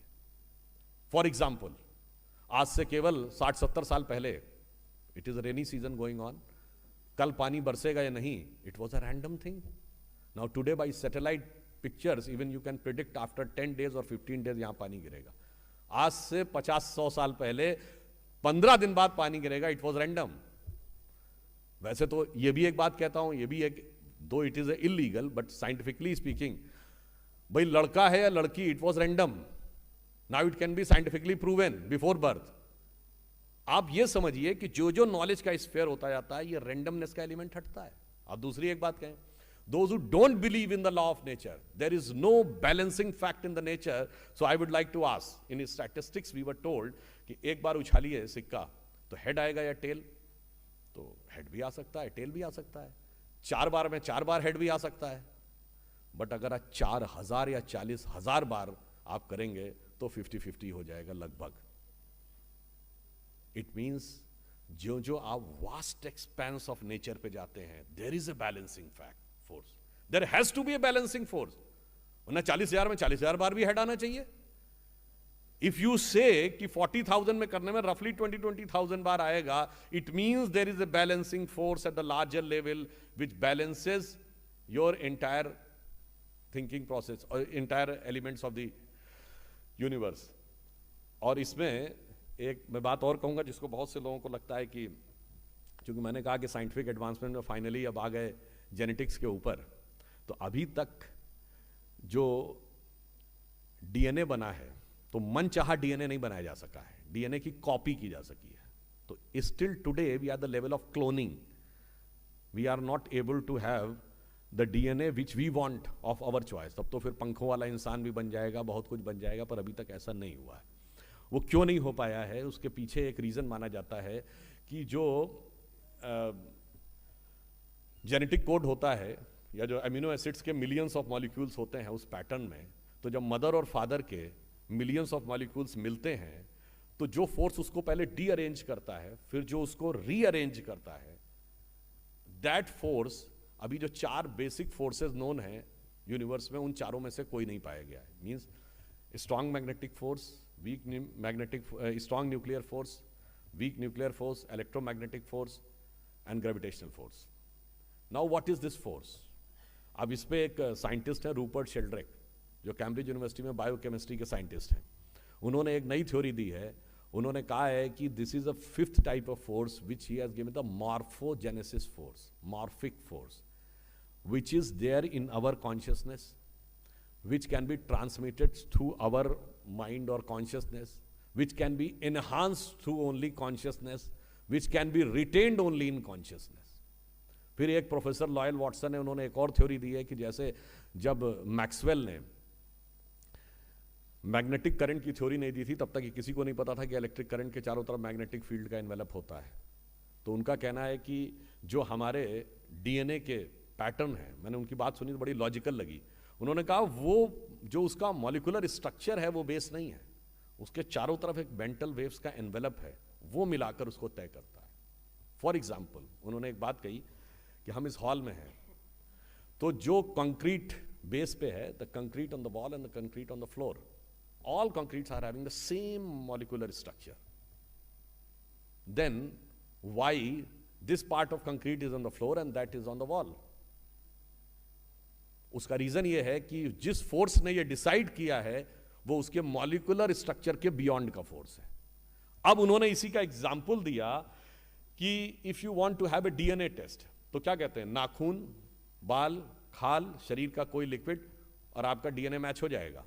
फॉर एग्जाम्पल, आज से केवल 60-70 साल पहले, it is rainy season going on, कल पानी बरसेगा या नहीं, it was a random thing. Now today by satellite pictures even you can predict after 10 days और 15 days यहां पानी गिरेगा. आज से 50-100 साल पहले 15 दिन बाद पानी गिरेगा, इट वॉज रैंडम. वैसे तो ये भी एक बात कहता हूं, ये भी एक, दो it is illegal but scientifically speaking, भाई लड़का है या लड़की, it was random. Now it can be scientifically proven before birth. आप ये समझिए कि जो जो नॉलेज का स्फीयर होता जाता है, ये रैंडमनेस का एलिमेंट हटता है. आप दूसरी एक बात कहें, those who don't believe in the law of nature, there is no balancing fact in the nature. So I would like to ask, in statistics we were told कि एक बार उछालिए सिक्का तो हेड आएगा या टेल, तो हेड भी आ सकता है, टेल भी आ सकता है. 4 बार में 4 बार हेड भी आ सकता है. बट अगर आप 4000 या 40,000 बार आप करेंगे तो 50-50 हो जाएगा लगभग. इट मीन्स जो जो आप वास्ट एक्सपेंस ऑफ नेचर पे जाते हैं, there is a balancing fact force, there has to be a balancing force. वरना 40,000 में 40,000 बार भी हेड आना चाहिए. इफ यू से कि 40,000 में करने में रफली 20,000 बार आएगा, it means there is a balancing force at the larger level which balances your entire thinking process और entire elements of the universe. और इसमें एक मैं बात और कहूंगा जिसको बहुत से लोगों को लगता है कि, क्योंकि मैंने कहा कि साइंटिफिक एडवांसमेंट में फाइनली अब आ गए जेनेटिक्स के ऊपर, तो अभी तक जो डीएनए बना है, तो मनचाहा डीएनए नहीं बनाया जा सका है, डीएनए की कॉपी की जा सकी है. तो still today we are the level of cloning. We are not able to have the DNA which we want of our choice. तब तो फिर पंखों वाला इंसान भी बन जाएगा, बहुत कुछ बन जाएगा, पर अभी तक ऐसा नहीं हुआ है. वो क्यों नहीं हो पाया है, उसके पीछे एक रीजन माना जाता है कि जो जेनेटिक कोड होता है या जो अमीनो एसिड्स के मिलियंस ऑफ मॉलिक्यूल्स होते हैं उस पैटर्न में, तो जब मदर और फादर के मिलियंस ऑफ मॉलिक्यूल्स मिलते हैं, तो जो फोर्स उसको पहले डीअरेंज करता है, फिर जो उसको रीअरेंज करता है, दैट फोर्स, अभी जो 4 बेसिक फोर्सेस नोन हैं यूनिवर्स में, उन चारों में से कोई नहीं पाया गया है. Means strong magnetic force, weak magnetic strong nuclear force, weak nuclear force, electromagnetic force and gravitational force. Now what is this force? अब इस पे एक साइंटिस्ट है रूपर्ट शेल्ड्रिक, जो कैम्ब्रिज यूनिवर्सिटी में बायोकेमिस्ट्री के साइंटिस्ट हैं. उन्होंने एक नई थ्योरी दी है. उन्होंने कहा है कि this is a 5th type of force which he has given the morphogenesis force, morphic force, which is there in our consciousness, which can be transmitted through our mind or consciousness, which can be enhanced through only consciousness, which can be retained only in consciousness. फिर एक professor loyal Watson है, उन्होंने एक और theory दी है कि जैसे जब मैक्सवेल ने मैग्नेटिक करंट की थ्योरी नहीं दी थी, तब तक ये किसी को नहीं पता था कि इलेक्ट्रिक करंट के चारों तरफ मैग्नेटिक फील्ड का इन्वेलप होता है. तो उनका कहना है कि जो हमारे डीएनए के पैटर्न है, मैंने उनकी बात सुनी तो बड़ी लॉजिकल लगी. उन्होंने कहा वो जो उसका मॉलिक्यूलर स्ट्रक्चर है वो बेस नहीं है, उसके चारों तरफ एक बेंटल वेव्स का एनवेलप है, वो मिलाकर उसको तय करता है. फॉर एग्जाम्पल उन्होंने एक बात कही कि हम इस हॉल में हैं, तो जो कंक्रीट बेस पे है, the concrete on the wall and the concrete on the floor, all concretes are having the same molecular structure. Then why this part of concrete is on the floor and that is on the wall? उसका reason ये है कि जिस force ने ये decide किया है वो उसके मॉलिक्यूलर स्ट्रक्चर के बियॉन्ड का फोर्स है. अब उन्होंने इसी का एग्जाम्पल दिया कि if you want to have a DNA test, तो क्या कहते हैं, नाखून, बाल, खाल, शरीर का कोई लिक्विड और आपका डीएनए मैच हो जाएगा.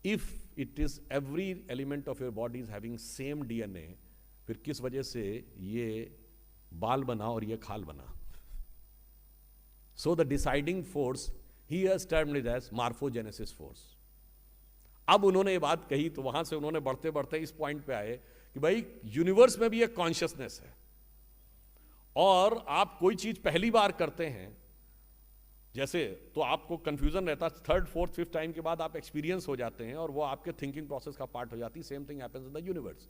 If it is every element of your body is having same DNA, फिर किस वजह से ये बाल बना और ये खाल बना? So the deciding force he has termed it as morphogenesis force. अब उन्होंने ये बात कही तो वहां से उन्होंने बढ़ते बढ़ते इस पॉइंट पे आए कि भाई यूनिवर्स में भी एक कॉन्शियसनेस है, और आप कोई चीज पहली बार करते हैं जैसे, तो आपको कंफ्यूजन रहता है, 3rd, 4th, 5th टाइम के बाद आप एक्सपीरियंस हो जाते हैं और वो आपके थिंकिंग प्रोसेस का पार्ट हो जाती है. Same thing happens in the universe.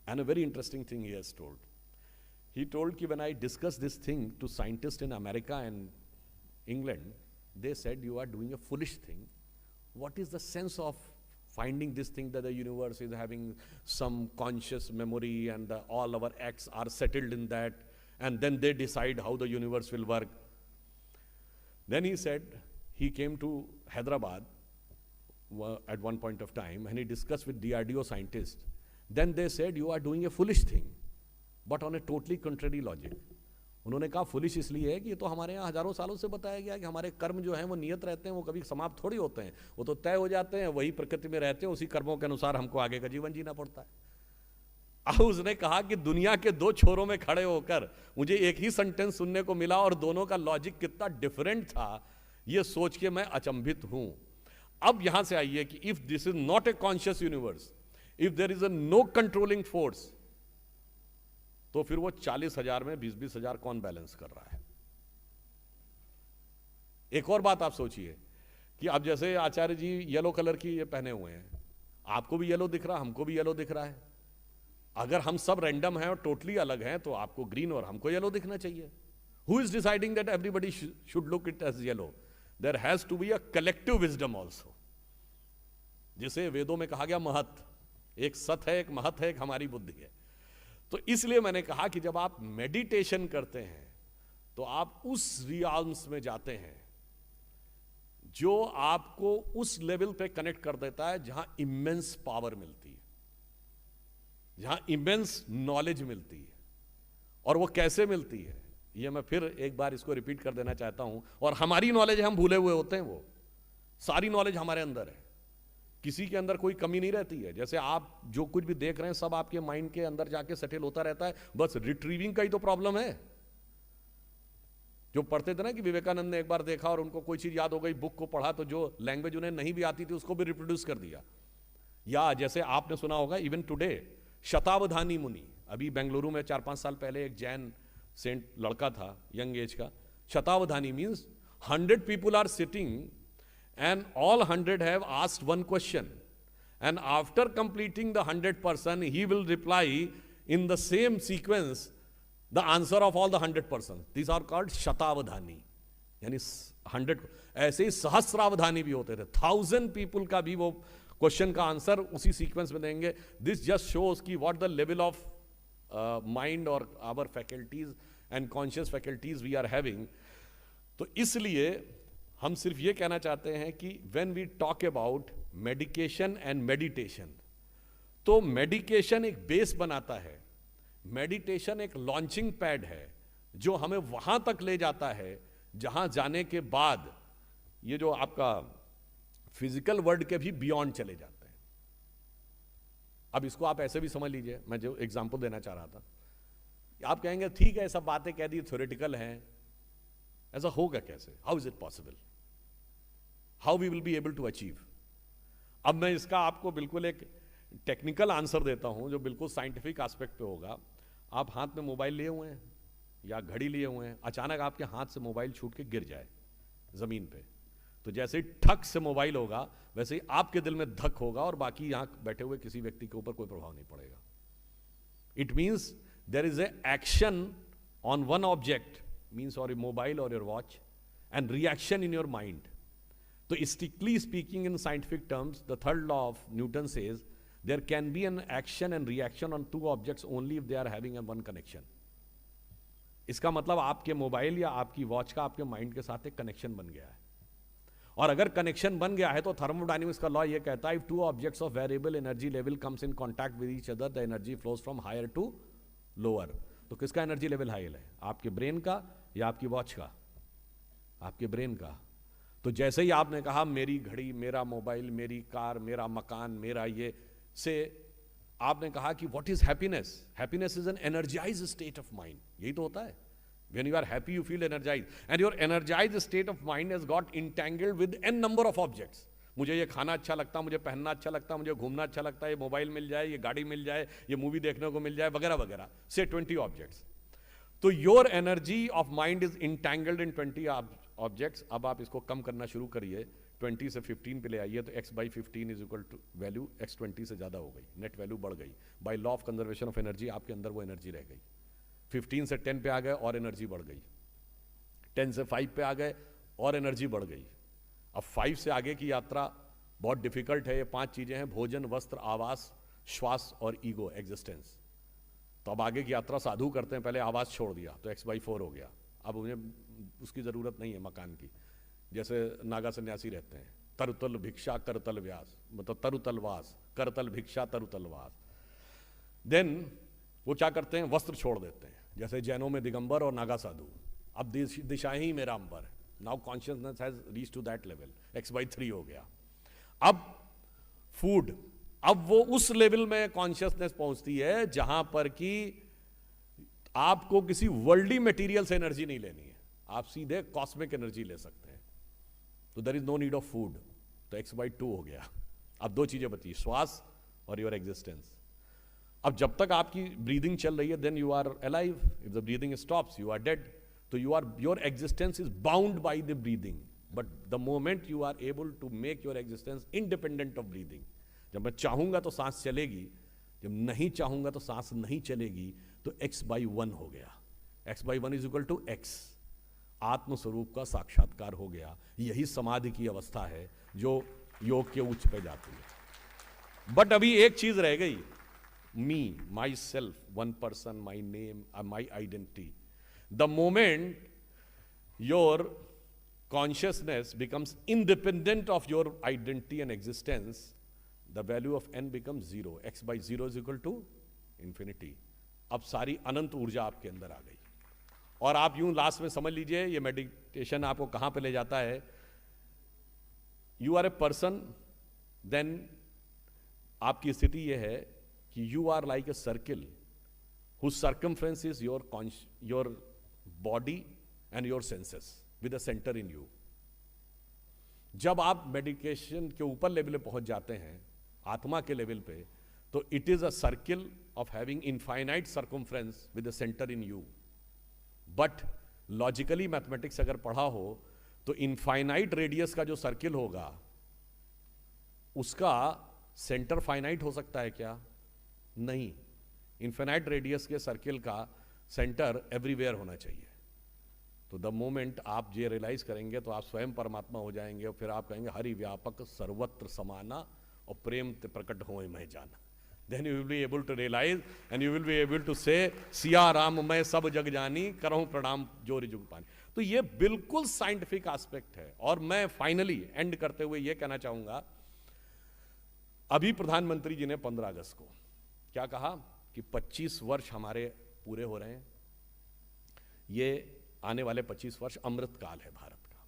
And a very interesting thing he has told. He told कि when I discuss this thing to scientist in America and England, they said you are doing a foolish thing. What is the sense of finding this thing that the universe is having some conscious memory and all our acts are settled in that, and then they decide how the universe will work. Then he said he came to Hyderabad at one point of time and he discussed with DRDO scientists. Then they said, you are doing a foolish thing, but on a totally contrary logic. उन्होंने कहा foolish इसलिए है कि ये तो हमारे यहाँ हजारों सालों से बताया गया कि हमारे कर्म जो हैं वो नियत रहते हैं, वो कभी समाप्त थोड़ी होते हैं, वो तो तय हो जाते हैं, वही प्रकृति में रहते हैं, उसी कर्मों के अनुसार हमको आगे का जीवन जीना पड़ता है। अब उसने कहा कि दुनिया के दो छोरों में खड़े होकर मुझे एक ही सेंटेंस सुनने को मिला और दोनों का लॉजिक कितना डिफरेंट था, ये सोच के मैं अचंभित हूं। अब यहां से आइए कि if this is not a conscious universe, if there is a no controlling force, तो फिर वो 40,000 में 20,000 कौन बैलेंस कर रहा है? एक और बात आप सोचिए कि अब जैसे आचार्य जी येलो कलर की ये पहने हुए हैं, आपको भी येलो दिख रहा, हमको भी येलो दिख रहा है। अगर हम सब रैंडम हैं और टोटली अलग हैं तो आपको ग्रीन और हमको येलो दिखना चाहिए। Who is deciding that everybody should look it as yellow? There has to be a collective wisdom also, जिसे वेदों में कहा गया महत। एक सत है, एक महत है, एक हमारी बुद्धि है। तो इसलिए मैंने कहा कि जब आप मेडिटेशन करते हैं तो आप उस रियाल्म्स में जाते हैं जो आपको उस लेवल पे कनेक्ट कर देता है जहां इमेंस पावर मिलती है, जहां इमेंस नॉलेज मिलती है। और वो कैसे मिलती है, ये मैं फिर एक बार इसको रिपीट कर देना चाहता हूं। और हमारी नॉलेज हम भूले हुए होते हैं, वो सारी नॉलेज हमारे अंदर है, किसी के अंदर कोई कमी नहीं रहती है। जैसे आप जो कुछ भी देख रहे हैं सब आपके माइंड के अंदर जाके सेटल होता रहता है, बस रिट्रीविंग का ही तो प्रॉब्लम है। जो पढ़ते थे ना कि विवेकानंद ने एक बार देखा और उनको कोई चीज याद हो गई, बुक को पढ़ा तो जो लैंग्वेज उन्हें नहीं भी आती थी उसको भी रिप्रोड्यूस कर दिया। या जैसे आपने सुना होगा इवन टुडे शतावधानी मुनि, अभी बेंगलुरु में 4-5 साल पहले एक जैन सेंट लड़का था यंग एज का। Shatavadhani means 100 people are sitting and all 100 have asked one question, and after completing the 100 person he will reply in the same sequence the answer of all the 100 persons. These are called shatavadhani, यानी 100। ऐसे ही सहस्रावधानी भी होते थे, 1000 people का भी वो question का answer उसी सीक्वेंस में देंगे। दिस जस्ट शोज कि what the level of mind और our faculties and conscious faculties we are having. तो इसलिए हम सिर्फ ये कहना चाहते हैं कि when we talk about medication and meditation, तो मेडिकेशन एक बेस बनाता है, मेडिटेशन एक लॉन्चिंग पैड है जो हमें वहां तक ले जाता है जहां जाने के बाद ये जो आपका फिजिकल वर्ल्ड के भी बियॉन्ड चले जाते हैं। अब इसको आप ऐसे भी समझ लीजिए, मैं जो एग्जांपल देना चाह रहा था, आप कहेंगे ठीक है सब बातें कह दी थ्योरेटिकल हैं, ऐसा होगा कैसे? How is it possible? How we will be able to achieve? अब मैं इसका आपको बिल्कुल एक टेक्निकल आंसर देता हूं जो बिल्कुल साइंटिफिक एस्पेक्ट पे होगा। आप हाथ में मोबाइल लिए हुए हैं या घड़ी लिए हुए हैं, अचानक आपके हाथ से मोबाइल छूट के गिर जाए जमीन पे, तो जैसे ही ठक से मोबाइल होगा वैसे ही आपके दिल में धक होगा और बाकी यहां बैठे हुए किसी व्यक्ति के ऊपर कोई प्रभाव नहीं पड़ेगा। It means there is a action on one object, means or your mobile or your watch, and reaction in your mind. So strictly speaking in scientific terms, the third law of Newton says there can be an action and reaction on two objects only if they are having a one connection. इसका मतलब आपके mobile या आपकी watch का आपके mind के साथ एक कनेक्शन बन गया है, और अगर कनेक्शन बन गया है तो थर्मोडायनेमिक्स का लॉ ये कहता है if two objects of variable energy level comes in contact with each other, the energy flows from higher to lower. तो किसका एनर्जी लेवल हाई है? आपके ब्रेन का या आपकी वॉच का? आपके ब्रेन का। तो जैसे ही आपने कहा मेरी घड़ी, मेरा मोबाइल, मेरी कार, मेरा मकान, मेरा ये से आपने कहा कि what is happiness? Happiness is an energised state of mind. यही तो होता है, when you are happy you feel energised, and your energised state of mind has got entangled with an number of objects. मुझे ये खाना अच्छा लगता, मुझे पहनना अच्छा लगता, मुझे घूमना अच्छा लगता है, ये मोबाइल मिल जाए, ये गाड़ी मिल जाए, ये मूवी देखने को मिल जाए, वगैरह वगैरह, से 20 ऑब्जेक्ट्स। तो your energy of mind is entangled in 20 objects. अब आप इसको कम करना शुरू करिए, 20 से 15 पे ले आइए, तो x/15 is equal to value x 20 से ज़्यादा हो गई, नेट वैल्यू बढ़ गई। By law of conservation of energy आपके अंदर वो एनर्जी रह गई। 15 से 10 पे आ गए और एनर्जी बढ़ गई, 10 से 5 पे आ गए और एनर्जी बढ़ गई। अब 5 से आगे की यात्रा बहुत डिफिकल्ट है। ये 5 चीजें हैं: भोजन, वस्त्र, आवास, श्वास और ईगो, एग्जिस्टेंस। तो अब आगे की यात्रा साधु करते हैं। पहले आवास छोड़ दिया तो x/4 हो गया। अब उन्हें उसकी जरूरत नहीं है मकान की। जैसे नागा सन्यासी रहते हैं, तरुतल भिक्षा करतल व्यास, मतलब तरुतल वास, करतल भिक्षा तरुतल वास। देन वो क्या करते हैं, वस्त्र छोड़ देते हैं, जैसे जैनों में दिगंबर और नागा साधु। अब दिशाएं ही मेरा अंबर है। Now consciousness has reach to that level, x/3 हो गया। अब फूड, अब वो उस लेवल में कॉन्शियसनेस पहुंचती है जहां पर कि आपको किसी वर्ल्डली मटेरियल से एनर्जी नहीं लेनी है, आप सीधे कॉस्मिक एनर्जी ले सकते हैं। तो there is no need of food, तो x/2 हो गया। अब 2 चीजें बची, श्वास और योर एग्जिस्टेंस। अब जब तक आपकी ब्रीदिंग चल रही है, then you are alive. If the breathing stops, you are dead. तो your existence is bound by the breathing, but the moment you are able to make your existence independent of breathing, जब मैं चाहूंगा तो सांस चलेगी, जब नहीं चाहूंगा तो सांस नहीं चलेगी, तो x/1 हो गया। x/1 is equal to x, आत्मस्वरूप का साक्षात्कार हो गया। यही समाधि की अवस्था है जो योग के उच्च पे जाती है। बट अभी एक चीज रह गई, me, myself, one person, my name, my identity. The moment your consciousness becomes independent of your identity and existence, the value of n becomes 0. x/0 is equal to infinity. अब सारी अनंत ऊर्जा आपके अंदर आ गई। और आप यूं लास्ट में समझ लीजिए, ये मेडिटेशन आपको कहां पे ले जाता है। You are a person, then आपकी स्थिति यह है कि you are like a circle whose circumference is your body and your senses with a centre in you. जब आप मेडिटेशन के ऊपर लेवल पे पहुंच जाते हैं, आत्मा के लेवल पे, तो it is a circle of having infinite circumference with a centre in you. But logically mathematics अगर पढ़ा हो तो इनफाइनाइट रेडियस का जो सर्किल होगा उसका सेंटर फाइनाइट हो सकता है क्या? नहीं। इनफाइनाइट रेडियस के सर्किल का सेंटर एवरीवेयर होना चाहिए। तो द मोमेंट आप ये रियलाइज करेंगे तो आप स्वयं परमात्मा हो जाएंगे, और फिर आप कहेंगे हरि व्यापक सर्वत्र समाना और प्रेम ते प्रकट होए मैं जाना। Then you will be able to realise and you will be able to say Siya Ram मैं सब जग जानी, करहूं प्रणाम जोरी जुग पानी। तो ये बिल्कुल साइंटिफिक एस्पेक्ट है। और मैं फाइनली एंड करते हुए ये कहना चाहूंगा, अभी प्रधानमंत्री जी ने 15 अगस्त को क्या कहा कि 25 वर्ष हमारे पूरे हो रहे हैं। ये आने वाले 25 वर्ष अमृतकाल है भारत का,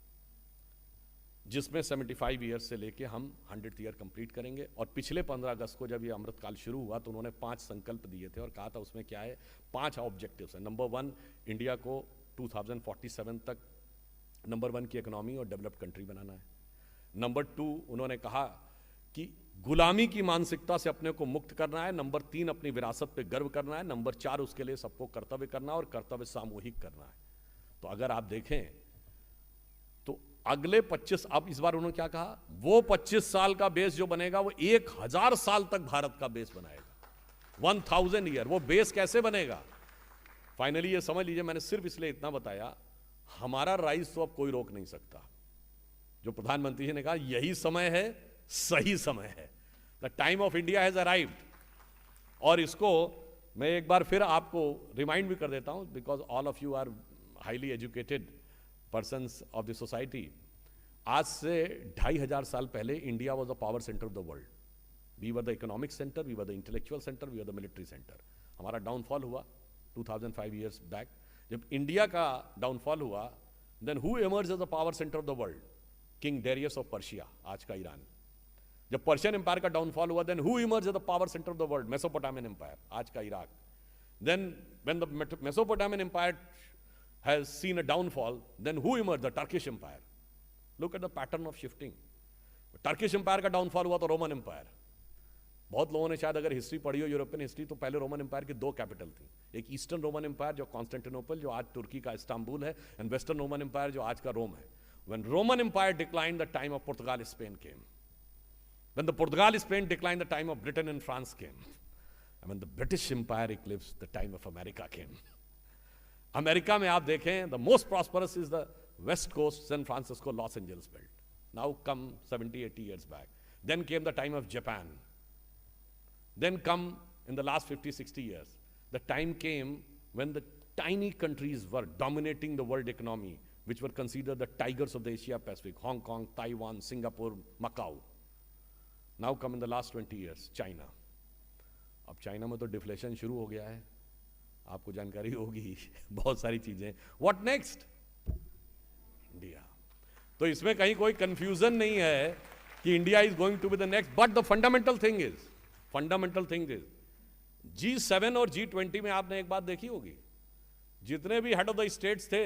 जिसमें 75 ईयर से लेके हम 100th ईयर कंप्लीट करेंगे। और पिछले 15 अगस्त को जब ये अमृतकाल शुरू हुआ तो उन्होंने 5 संकल्प दिए थे और कहा था उसमें क्या है, 5 ऑब्जेक्टिव्स है। नंबर 1, इंडिया को 2047 तक नंबर 1 की इकोनॉमी और डेवलप्ड कंट्री बनाना है। नंबर 2, उन्होंने कहा कि गुलामी की मानसिकता से अपने को मुक्त करना है। नंबर 3, अपनी विरासत पे गर्व करना है। नंबर 4, उसके लिए सबको कर्तव्य करना और कर्तव्य सामूहिक करना है। तो अगर आप देखें तो अगले 25, अब इस बार उन्होंने क्या कहा, वो 25 साल का बेस जो बनेगा वो 1000 साल तक भारत का बेस बनाएगा। 1000 ईयर वो बेस कैसे बनेगा? फाइनली ये समझ लीजिए, मैंने सिर्फ इसलिए इतना बताया, हमारा राइज तो अब कोई रोक नहीं सकता। जो प्रधानमंत्री जी ने कहा यही समय है, सही समय है, the time of India has arrived. और इसको मैं एक बार फिर आपको रिमाइंड भी कर देता हूं, because all of you are highly educated persons of the society. आज से 2500 साल पहले India was the power centre of the world. We were the economic centre, we were the intellectual centre, we were the military centre. हमारा downfall हुआ 2005 years back. जब India का downfall हुआ, then who emerge as the power centre of the world? King Darius of Persia, आज का Iran. जब Persian empire का downfall हुआ, then who emerge as the power centre of the world? Mesopotamian empire, आज का Iraq. Then when the Mesopotamian empire has seen a downfall, then who emerged? The Turkish Empire. Look at the pattern of shifting. Turkish Empire का downfall हुआ तो Roman empire. बहुत लोगों ने शायद अगर हिस्ट्री पढ़ी हो, यूरोपियन हिस्ट्री, तो पहले रोमन एम्पायर की 2 कैपिटल थी। एक ईस्टर्न रोमन एम्पायर जो कॉन्स्टेंटिनोपल, जो आज तुर्की का इस्तांबुल है, एंड वेस्टर्न रोमन एम्पायर जो आज का रोम है। When Roman Empire declined, the time of Portugal, Spain came. When the Portugal, Spain declined, the time of Britain and France came. And when the British Empire eclipsed, the time of America came. America में आप देखें, the most prosperous is the west coast, San Francisco, Los Angeles belt. Now come 70-80 years back, Then came the time of Japan. Then come in the last 50, 60 years, the time came when the tiny countries were dominating the world economy, which were considered the tigers of the Asia Pacific, Hong Kong, Taiwan, Singapore, Macau. Now come in the last 20 years, China. अब China में तो deflation शुरू हो गया है, आपको जानकारी होगी, बहुत सारी चीजें. What next? इंडिया. तो इसमें कहीं कोई कंफ्यूजन नहीं है कि India is going to be the next, but the fundamental thing is G7 और G20 में आपने एक बात देखी होगी, जितने भी हेड ऑफ द स्टेट्स थे,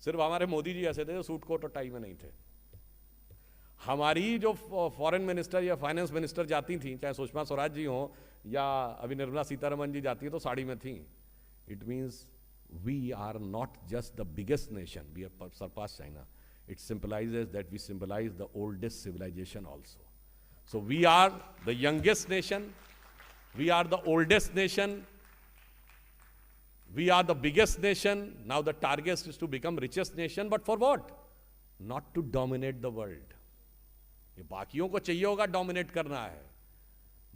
सिर्फ हमारे मोदी जी ऐसे थे जो सूट कोट और टाई में नहीं थे. हमारी जो फॉरेन मिनिस्टर या फाइनेंस मिनिस्टर जाती थी, चाहे सुषमा स्वराज जी हो या अभी निर्मला सीतारमन जी जाती है, तो साड़ी में थी. It means we are not just the biggest nation, we have surpassed China. It simplises that we symbolise the oldest civilisation also. So we are the youngest nation, we are the oldest nation, we are the biggest nation. Now the target is to become richest nation, but for what? Not to dominate the world. ये बाकियों को चाहिए होगा dominate करना है,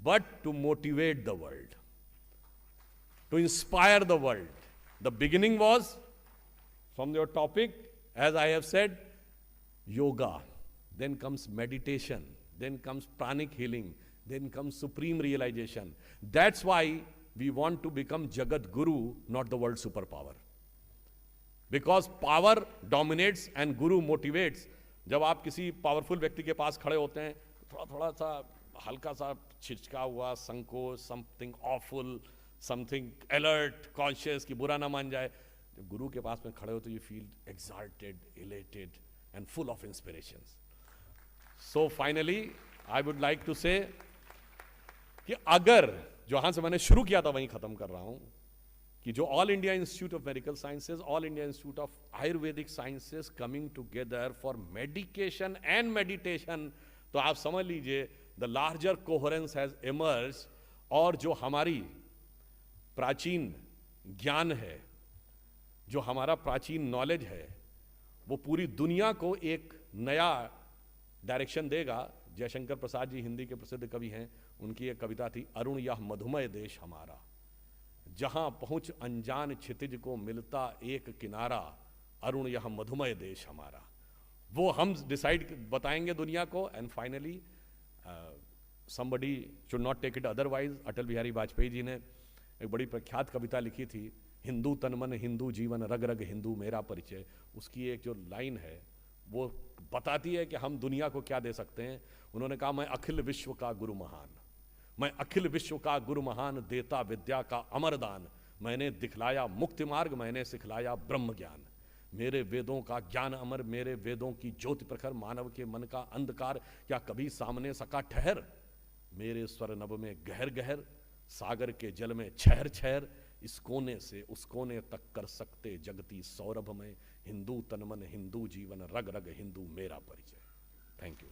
but to motivate the world, to inspire the world. The beginning was from your topic, as I have said, yoga, then comes meditation, then comes pranic healing, then comes supreme realization. That's why we want to become Jagat Guru, not the world superpower. Because power dominates and Guru motivates. जब आप किसी powerful व्यक्ति के पास खड़े होते हैं, थोड़ा सा हल्का सा छिचका हुआ, संकोच, something awful, something alert, conscious कि बुरा ना मान जाए. जब गुरु के पास में खड़े हो तो you feel exalted, elated and full of inspirations. So finally I would like to say कि अगर जहां से मैंने शुरू किया था वहीं खत्म कर रहा हूं, कि जो all India institute of medical sciences, all India institute of Ayurvedic sciences coming together for medication and meditation, तो आप समझ लीजिए the larger coherence has emerge. और जो हमारी प्राचीन ज्ञान है, जो हमारा प्राचीन नॉलेज है, वो पूरी दुनिया को एक नया डायरेक्शन देगा. जयशंकर प्रसाद जी हिंदी के प्रसिद्ध कवि हैं, उनकी एक कविता थी, अरुण यह मधुमय देश हमारा, जहां पहुंच अनजान क्षितिज को मिलता एक किनारा, अरुण यह मधुमय देश हमारा. वो हम डिसाइड बताएंगे दुनिया को. And finally somebody should not take it otherwise. Atal Bihari Vajpayee ji ने एक बड़ी प्रख्यात कविता लिखी थी, हिंदू तन मन हिंदू जीवन रग रग हिंदू मेरा परिचय. उसकी एक जो लाइन है वो बताती है कि हम दुनिया को क्या दे सकते हैं. उन्होंने कहा, मैं अखिल विश्व का गुरु महान, मैं अखिल विश्व का गुरु महान, देता विद्या का अमरदान, मैंने दिखलाया मुक्ति मार्ग, मैंने सिखलाया ब्रह्म ज्ञान, मेरे वेदों का ज्ञान अमर, मेरे वेदों की ज्योति प्रखर, मानव के मन का अंधकार क्या कभी सामने सका ठहर, मेरे स्वर नभ में गहर गहर, सागर के जल में छहर छहर, इस कोने से उस कोने तक कर सकते जगती सौरभ में, हिंदू तन मन हिंदू जीवन रग रग हिंदू मेरा परिचय. Thank you.